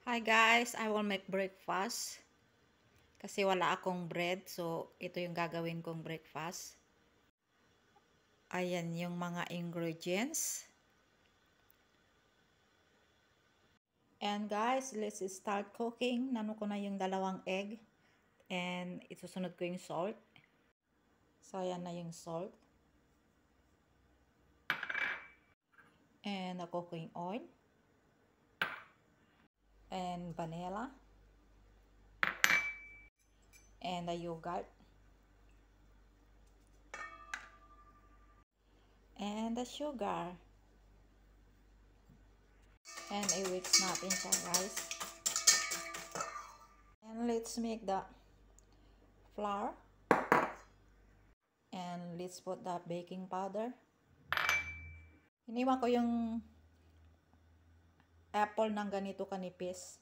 Hi guys, I will make breakfast kasi wala akong bread, so ito yung gagawin kong breakfast. Ayan yung mga ingredients. And guys, let's start cooking. Nano ko na yung 2 egg and isusunod ko yung salt. So ayan na yung salt. And the cooking oil. And vanilla. And the yogurt. And the sugar. And i-mix natin siya guys. And let's make the flour. And let's put the baking powder. Iniwan ko yung apple ng ganito kanipis.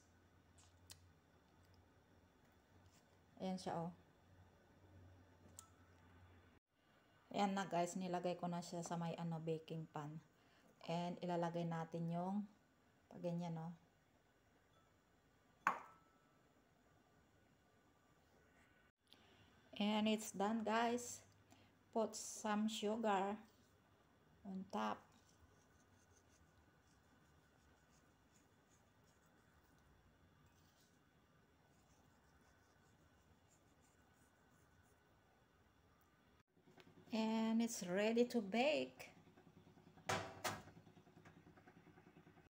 Ayan siya oh. Ayan na guys, nilagay ko na siya sa may baking pan. And ilalagay natin yung ganyan oh. And it's done guys. Put some sugar on top. And it's ready to bake.